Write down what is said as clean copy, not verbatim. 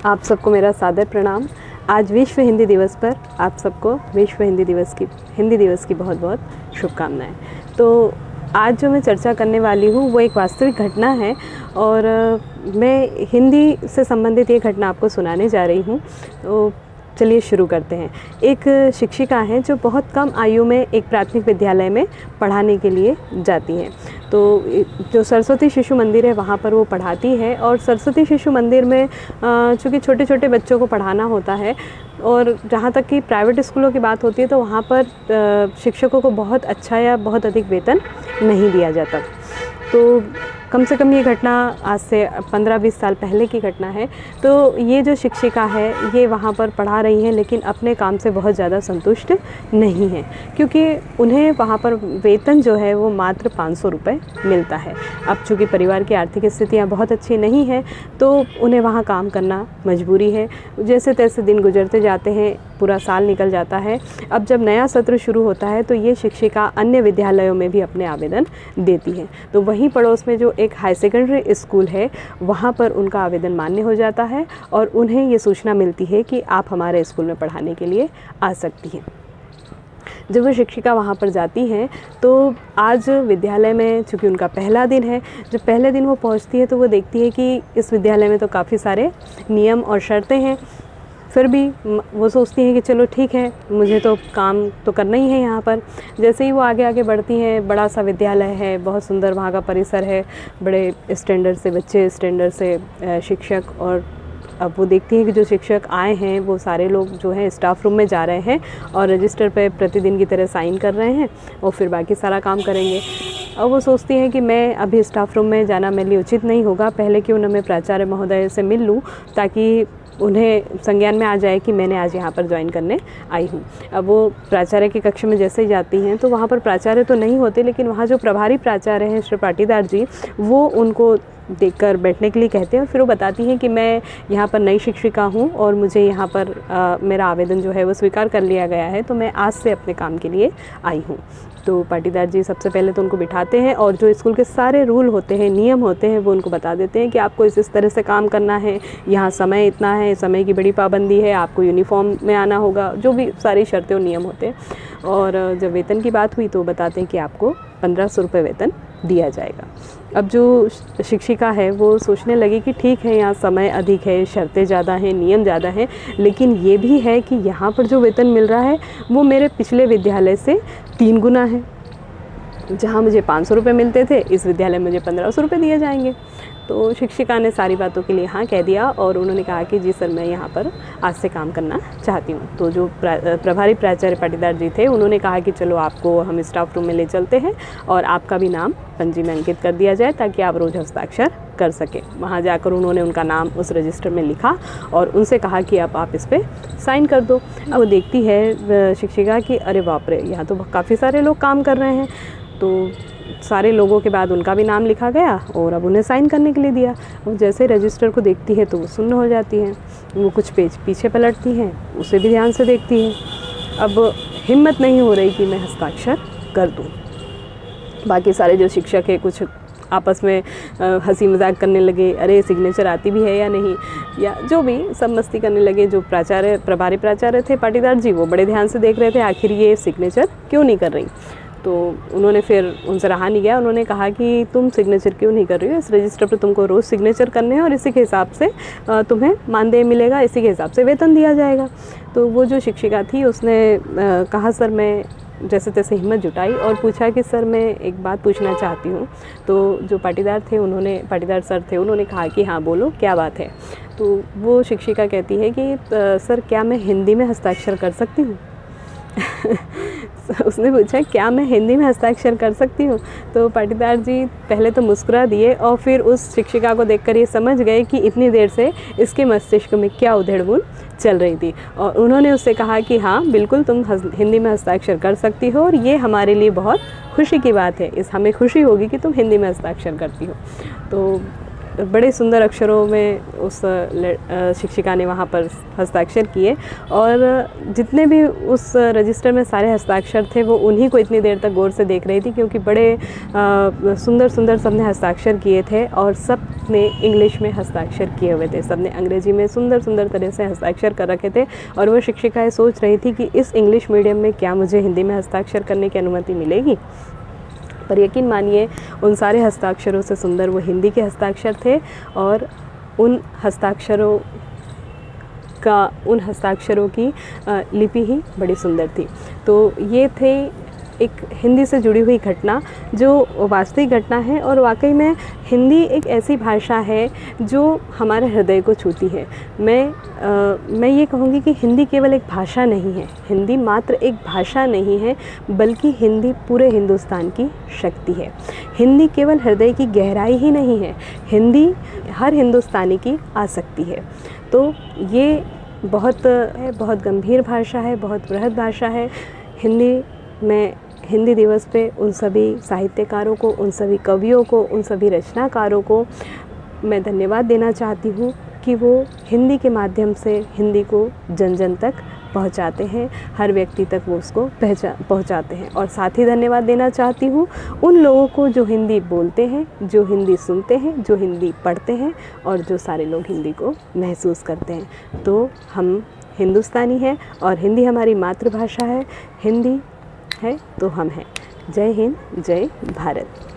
आप सबको मेरा सादर प्रणाम। आज विश्व हिंदी दिवस पर आप सबको विश्व हिंदी दिवस की बहुत बहुत शुभकामनाएं। तो आज जो मैं चर्चा करने वाली हूँ वो एक वास्तविक घटना है और मैं हिंदी से संबंधित ये घटना आपको सुनाने जा रही हूँ। तो चलिए शुरू करते हैं। एक शिक्षिका हैं जो बहुत कम आयु में एक प्राथमिक विद्यालय में पढ़ाने के लिए जाती हैं। तो जो सरस्वती शिशु मंदिर है वहाँ पर वो पढ़ाती है और सरस्वती शिशु मंदिर में चूँकि छोटे छोटे बच्चों को पढ़ाना होता है और जहाँ तक कि प्राइवेट स्कूलों की बात होती है तो वहाँ पर शिक्षकों को बहुत अच्छा या बहुत अधिक वेतन नहीं दिया जाता। तो कम से कम ये घटना आज से 15-20 साल पहले की घटना है। तो ये जो शिक्षिका है ये वहाँ पर पढ़ा रही हैं लेकिन अपने काम से बहुत ज़्यादा संतुष्ट नहीं है, क्योंकि उन्हें वहाँ पर वेतन जो है वो मात्र 500 रुपये मिलता है। अब चूँकि परिवार की आर्थिक स्थितियाँ बहुत अच्छी नहीं हैं तो उन्हें वहाँ काम करना मजबूरी है। जैसे तैसे दिन गुजरते जाते हैं, पूरा साल निकल जाता है। अब जब नया सत्र शुरू होता है तो ये शिक्षिका अन्य विद्यालयों में भी अपने आवेदन देती है। तो वहीं पड़ोस में जो एक हाई सेकेंडरी स्कूल है वहाँ पर उनका आवेदन मान्य हो जाता है और उन्हें ये सूचना मिलती है कि आप हमारे स्कूल में पढ़ाने के लिए आ सकती हैं। जब वो शिक्षिका वहाँ पर जाती हैं तो आज विद्यालय में चूँकि उनका पहला दिन है, जब पहले दिन वो पहुँचती है तो वो देखती है कि इस विद्यालय में तो काफ़ी सारे नियम और शर्तें हैं। फिर भी वो सोचती हैं कि चलो ठीक है, मुझे तो काम तो करना ही है यहाँ पर। जैसे ही वो आगे आगे बढ़ती हैं, बड़ा सा विद्यालय है, बहुत सुंदर वहाँ का परिसर है, बड़े स्टैंडर्ड से बच्चे, स्टैंडर्ड से शिक्षक। और अब वो देखती हैं कि जो शिक्षक आए हैं वो सारे लोग जो हैं स्टाफ रूम में जा रहे हैं और रजिस्टर पे प्रतिदिन की तरह साइन कर रहे हैं और फिर बाकी सारा काम करेंगे। अब वो सोचती हैं कि मैं अभी स्टाफ रूम में जाना मेरे लिए उचित नहीं होगा, पहले क्यों न मैं प्राचार्य महोदय से मिल लूँ ताकि उन्हें संज्ञान में आ जाए कि मैंने आज यहाँ पर ज्वाइन करने आई हूँ। अब वो प्राचार्य के कक्ष में जैसे ही जाती हैं तो वहाँ पर प्राचार्य तो नहीं होते, लेकिन वहाँ जो प्रभारी प्राचार्य हैं श्री पाटीदार जी, वो उनको देखकर बैठने के लिए कहते हैं और फिर वो बताती हैं कि मैं यहाँ पर नई शिक्षिका हूँ और मुझे यहाँ पर मेरा आवेदन जो है वो स्वीकार कर लिया गया है, तो मैं आज से अपने काम के लिए आई हूँ। तो पाटीदार जी सबसे पहले तो उनको बिठाते हैं और जो स्कूल के सारे रूल होते हैं, नियम होते हैं, वो उनको बता देते हैं कि आपको इस तरह से काम करना है, यहाँ समय इतना है, समय की बड़ी पाबंदी है, आपको यूनिफॉर्म में आना होगा, जो भी सारी शर्तें और नियम होते हैं। और जब वेतन की बात हुई तो बताते हैं कि आपको 1500 रुपये वेतन दिया जाएगा। अब जो शिक्षिका है वो सोचने लगी कि ठीक है, यहाँ समय अधिक है, शर्तें ज़्यादा हैं, नियम ज़्यादा हैं, लेकिन ये भी है कि यहाँ पर जो वेतन मिल रहा है वो मेरे पिछले विद्यालय से 3 गुना है। जहाँ मुझे 500 रुपये मिलते थे, इस विद्यालय में मुझे 1500 रुपये दिए जाएंगे। तो शिक्षिका ने सारी बातों के लिए हाँ कह दिया और उन्होंने कहा कि जी सर, मैं यहाँ पर आज से काम करना चाहती हूँ। तो जो प्रभारी प्राचार्य पाटीदार जी थे उन्होंने कहा कि चलो आपको हम स्टाफ रूम में ले चलते हैं और आपका भी नाम पंजी में अंकित कर दिया जाए ताकि आप रोज़ हस्ताक्षर कर सकें। वहाँ जाकर उन्होंने उनका नाम उस रजिस्टर में लिखा और उनसे कहा कि अब आप इस पर साइन कर दो। अब वो देखती है शिक्षिका कि अरे बाप रे, यहाँ तो काफ़ी सारे लोग काम कर रहे हैं। तो सारे लोगों के बाद उनका भी नाम लिखा गया और अब उन्हें साइन करने के लिए दिया। वो जैसे रजिस्टर को देखती है तो वो सुन्न हो जाती हैं। वो कुछ पेज पीछे पलटती हैं, उसे भी ध्यान से देखती है। अब हिम्मत नहीं हो रही कि मैं हस्ताक्षर कर दूँ। बाकी सारे जो शिक्षक हैं कुछ आपस में हंसी मजाक करने लगे, अरे सिग्नेचर आती भी है या नहीं, या जो भी सब मस्ती करने लगे। जो प्रभारी प्राचार्य थे पाटीदार जी, वो बड़े ध्यान से देख रहे थे आखिर ये सिग्नेचर क्यों नहीं कर रही। तो उन्होंने फिर उनसे रहा नहीं गया, उन्होंने कहा कि तुम सिग्नेचर क्यों नहीं कर रही हो, इस रजिस्टर पर तुमको रोज़ सिग्नेचर करने हैं और इसी के हिसाब से तुम्हें मानदेय मिलेगा, इसी के हिसाब से वेतन दिया जाएगा। तो वो जो शिक्षिका थी उसने कहा सर, मैं जैसे तैसे हिम्मत जुटाई और पूछा कि सर मैं एक बात पूछना चाहती हूँ। तो जो पाटीदार सर थे उन्होंने कहा कि हाँ बोलो, क्या बात है। तो वो शिक्षिका कहती है कि सर क्या मैं हिंदी में हस्ताक्षर कर सकती हूँ। उसने पूछा क्या मैं हिंदी में हस्ताक्षर कर सकती हूँ। तो पाटीदार जी पहले तो मुस्कुरा दिए और फिर उस शिक्षिका को देखकर ये समझ गए कि इतनी देर से इसके मस्तिष्क में क्या उधेड़-बुन चल रही थी। और उन्होंने उससे कहा कि हाँ बिल्कुल, तुम हिंदी में हस्ताक्षर कर सकती हो और ये हमारे लिए बहुत खुशी की बात है, हमें खुशी होगी कि तुम हिंदी में हस्ताक्षर करती हो। तो बड़े सुंदर अक्षरों में उस शिक्षिका ने वहाँ पर हस्ताक्षर किए, और जितने भी उस रजिस्टर में सारे हस्ताक्षर थे वो उन्हीं को इतनी देर तक गौर से देख रही थी, क्योंकि बड़े सुंदर सुंदर सबने हस्ताक्षर किए थे और सब ने इंग्लिश में हस्ताक्षर किए हुए थे, सब ने अंग्रेजी में सुंदर सुंदर तरह से हस्ताक्षर कर रखे थे। और वो शिक्षिकाएँ सोच रही थी कि इस इंग्लिश मीडियम में क्या मुझे हिंदी में हस्ताक्षर करने की अनुमति मिलेगी। पर यकीन मानिए उन सारे हस्ताक्षरों से सुंदर वो हिंदी के हस्ताक्षर थे, और उन हस्ताक्षरों की लिपि ही बड़ी सुंदर थी। तो ये थे एक हिंदी से जुड़ी हुई घटना, जो वास्तविक घटना है, और वाकई में हिंदी एक ऐसी भाषा है जो हमारे हृदय को छूती है। मैं ये कहूँगी कि हिंदी केवल एक भाषा नहीं है, हिंदी मात्र एक भाषा नहीं है, बल्कि हिंदी पूरे हिंदुस्तान की शक्ति है। हिंदी केवल हृदय की गहराई ही नहीं है, हिंदी हर हिंदुस्तानी की आसक्ति है। तो ये बहुत गंभीर भाषा है, बहुत बृहद भाषा है। हिंदी दिवस पे उन सभी साहित्यकारों को, उन सभी कवियों को, उन सभी रचनाकारों को मैं धन्यवाद देना चाहती हूँ कि वो हिंदी के माध्यम से हिंदी को जन जन तक पहुँचाते हैं, हर व्यक्ति तक वो उसको पहुँचाते हैं। और साथ ही धन्यवाद देना चाहती हूँ उन लोगों को जो हिंदी बोलते हैं, जो हिंदी सुनते हैं, जो हिंदी पढ़ते हैं, और जो सारे लोग हिंदी को महसूस करते हैं। तो हम हिंदुस्तानी हैं और हिंदी हमारी मातृभाषा है, हिंदी है तो हम हैं। जय हिंद, जय भारत।